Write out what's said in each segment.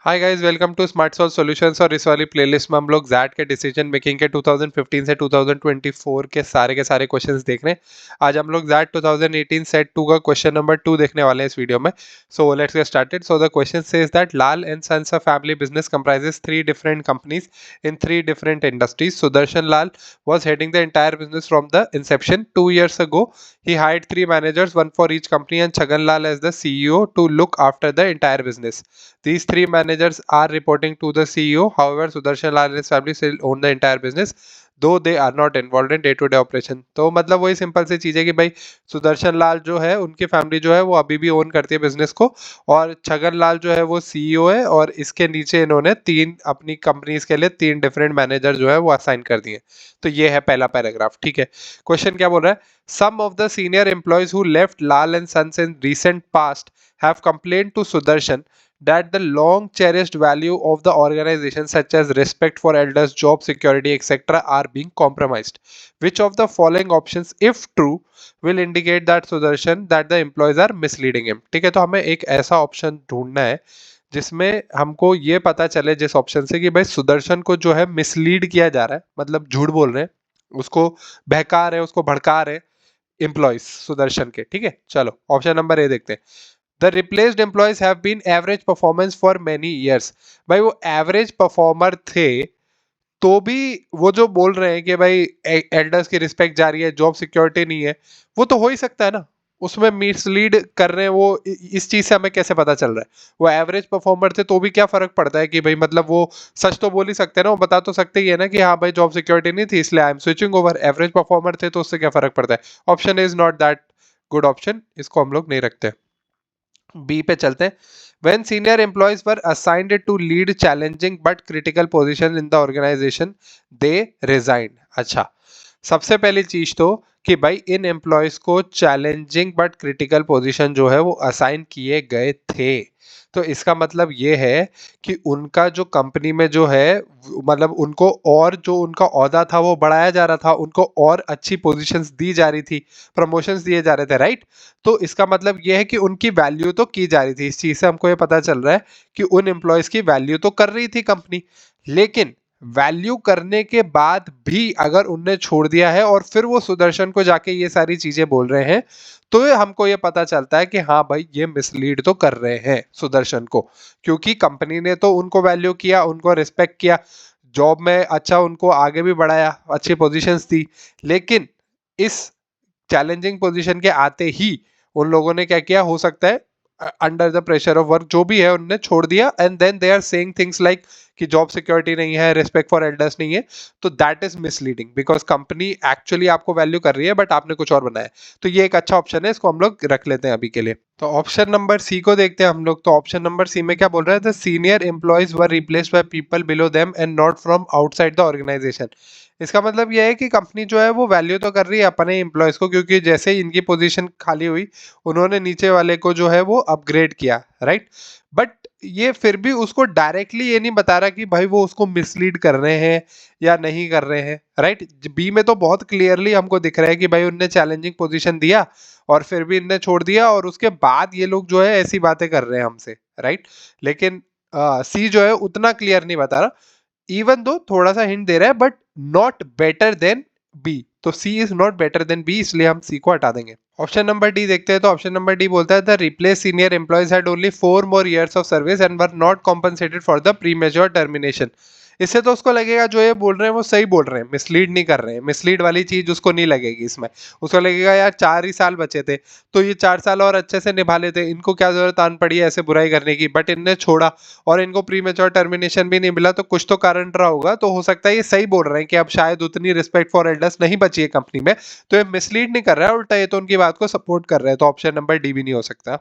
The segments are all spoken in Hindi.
Hi guys, welcome to Smart Solve Solutions. और इस वाली प्लेलिस्ट में हम लोग जैट के डिसीजन मेकिंग के 2015 से 2024 के सारे क्वेश्चंस देख रहे हैं। आज हम लोग जैट 2018 सेट 2 का क्वेश्चन नंबर 2 देखने वाले हैं इस वीडियो में। So let's get started. So the question says that Lal and Sons a family business comprises three different companies in three different industries. Sudarshan Lal was heading the entire business from the inception. 2 years ago, he hired three managers, one for each company, and Chhagan Lal as the CEO to look after the entire business. These three managers are reporting to the CEO. However, Sudarshan Lal and his family still own the entire business, though they are not involved in day-to-day operation. तो मतलब वही सिंपल सी चीज़ है कि भाई सुदर्शन लाल जो है उनकी फैमिली जो है वो अभी भी ओन करती है बिजनेस को, और छगन लाल जो है वो सीईओ है, और इसके नीचे इन्होंने तीन अपनी कंपनीज के लिए तीन डिफरेंट मैनेजर जो है वो असाइन कर दिए। तो ये है पहला पैराग्राफ। ठीक है, क्वेश्चन क्या बोल रहा है? Some of the senior employees who left Lal and sons in recent past have complained to Sudarshan that the long cherished value of the organization, such as respect for elders, job security, etc., are being compromised. Which of the following options, if true, will indicate that Sudarshan that the employees are misleading him? ठीक है, तो हमें एक ऐसा ऑप्शन ढूंढना है जिसमें हमको ये पता चले जिस ऑप्शन से कि भाई सुदर्शन को जो है मिसलीड किया जा रहा है, मतलब झूठ बोल रहे हैं, उसको बहका रहे हैं, उसको भड़का रहे हैं एम्प्लॉयज सुदर्शन के। ठीक है, चलो ऑप्शन नंबर ए देखते हैं। The replaced employees have been average performance for many years. भाई वो एवरेज परफॉर्मर थे तो भी वो जो बोल रहे हैं कि भाई एल्डर्स की रिस्पेक्ट जा रही है, जॉब सिक्योरिटी नहीं है, वो तो हो ही सकता है ना। उसमें मिसलीड कर रहे हैं वो, इस चीज से हमें कैसे पता चल रहा है? वो एवरेज परफॉर्मर थे तो भी क्या फर्क पड़ता है कि भाई, मतलब वो सच तो बोल ही सकते हैं ना, वो बता तो सकते ही है ना कि हाँ भाई जॉब सिक्योरिटी नहीं थी इसलिए I am switching over. Average performer थे तो उससे क्या फर्क पड़ता है? Option is not that good option, इसको हम लोग नहीं रखते। बी पे चलते हैं। When senior employees were assigned to lead challenging but critical position in the organization, they resigned. अच्छा, सबसे पहली चीज तो कि भाई इन एम्प्लॉयज को चैलेंजिंग बट क्रिटिकल पोजीशन जो है वो असाइन किए गए थे। तो इसका मतलब ये है कि उनका जो कंपनी में जो है, मतलब उनको और जो उनका ओहदा था वो बढ़ाया जा रहा था, उनको और अच्छी पोजीशंस दी जा रही थी, प्रमोशंस दिए जा रहे थे, राइट? तो इसका मतलब ये है कि उनकी वैल्यू तो की जा रही थी। इस चीज से हमको ये पता चल रहा है कि उन एम्प्लॉयज की वैल्यू तो कर रही थी कंपनी, लेकिन वैल्यू करने के बाद भी अगर उनने छोड़ दिया है और फिर वो सुदर्शन को जाके ये सारी चीजें बोल रहे हैं, तो ये हमको ये पता चलता है कि हाँ भाई ये मिसलीड तो कर रहे हैं सुदर्शन को, क्योंकि कंपनी ने तो उनको वैल्यू किया, उनको रिस्पेक्ट किया, जॉब में अच्छा उनको आगे भी बढ़ाया, अच्छी पोजीशंस दी, लेकिन इस चैलेंजिंग पोजीशन के आते ही उन लोगों ने क्या किया, हो सकता है under the pressure of work जो भी है उन्होंने छोड़ दिया, and then they are saying things like कि जॉब सिक्योरिटी नहीं है, रिस्पेक्ट फॉर एल्डर्स नहीं है। तो that is misleading, because company actually आपको वैल्यू कर रही है बट आपने कुछ और बनाया। तो ये एक अच्छा ऑप्शन है, इसको हम लोग रख लेते हैं अभी के लिए। तो ऑप्शन नंबर सी को देखते हैं हम लोग। तो ऑप्शन नंबर सी में क्या बोल रहा है? The senior employees were replaced by people below them and not from outside the organisation. इसका मतलब यह है कि कंपनी जो है वो वैल्यू तो कर रही है अपने एम्प्लॉयज को, क्योंकि जैसे ही इनकी पोजीशन खाली हुई उन्होंने नीचे वाले को जो है वो अपग्रेड किया, राइट? बट ये फिर भी उसको डायरेक्टली ये नहीं बता रहा कि भाई वो उसको मिसलीड कर रहे हैं या नहीं कर रहे हैं, राइट? बी में तो बहुत क्लियरली हमको दिख रहा है कि भाई उनने चैलेंजिंग पोजीशन दिया और फिर भी इनने छोड़ दिया, और उसके बाद ये लोग जो है ऐसी बातें कर रहे हैं हमसे, राइट? लेकिन सी जो है उतना क्लियर नहीं बता रहा, इवन दो थोड़ा सा हिंट दे रहा है, but not better than B. तो C is not better than B, इसलिए हम सी को हटा देंगे। ऑप्शन नंबर डी देखते हैं। तो ऑप्शन नंबर डी बोलता है the replace senior employees had only 4 more years of service and were not compensated for the premature termination. इससे तो उसको लगेगा जो ये बोल रहे हैं वो सही बोल रहे हैं, मिसलीड नहीं कर रहे हैं। मिसलीड वाली चीज उसको नहीं लगेगी इसमें। उसको लगेगा यार 4 ही साल बचे थे तो ये 4 साल और अच्छे से निभा लेते, इनको क्या जरूरत आन पड़ी है ऐसे बुराई करने की, बट इनने छोड़ा और इनको प्री मेच्योर टर्मिनेशन भी नहीं मिला, तो कुछ तो कारण रहा होगा। तो हो सकता है ये सही बोल रहे हैं कि अब शायद उतनी रिस्पेक्ट फॉर एल्डर्स नहीं बची है कंपनी में, तो ये मिसलीड नहीं कर रहा है, उल्टा ये तो उनकी बात को सपोर्ट कर रहे हैं। तो ऑप्शन नंबर डी भी नहीं हो सकता।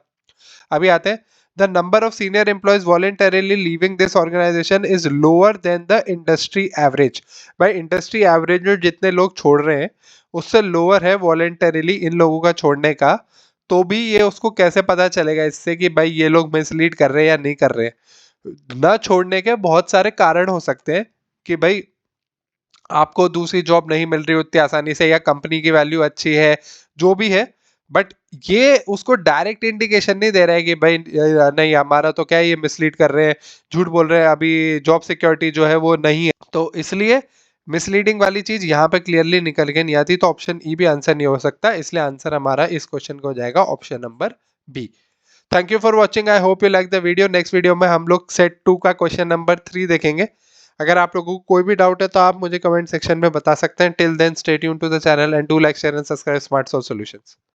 अभी आते हैं। The number of senior employees voluntarily leaving this organisation is lower than the industry average. भाई इंडस्ट्री एवरेज में जितने लोग छोड़ रहे हैं उससे लोअर है वॉलेंटरली इन लोगों का छोड़ने का। तो भी ये उसको कैसे पता चलेगा इससे कि भाई ये लोग मिसलीड कर रहे हैं या नहीं कर रहे हैं? ना छोड़ने के बहुत सारे कारण हो सकते हैं कि भाई आपको दूसरी जॉब नहीं मिल रही उतनी आसानी से, या कंपनी की वैल्यू अच्छी है, जो भी है। बट ये उसको डायरेक्ट इंडिकेशन नहीं दे रहा है कि भाई नहीं हमारा तो क्या है, ये मिसलीड कर रहे हैं, झूठ बोल रहे हैं, अभी जॉब सिक्योरिटी जो है वो नहीं है। तो इसलिए मिसलीडिंग वाली चीज यहाँ पे क्लियरली निकल के नहीं आती, तो ऑप्शन ई भी आंसर नहीं हो सकता, इसलिए आंसर हमारा इस क्वेश्चन को हो जाएगा option number B. Thank you for watching, I hope you like the video. Next video में हम लोग सेट 2 का क्वेश्चन नंबर 3 देखेंगे। अगर आप लोगों को कोई भी डाउट है तो आप मुझे कमेंट सेक्शन में बता सकते हैं। Till then stay tuned to the channel and do like share and subscribe Smart Solve solutions.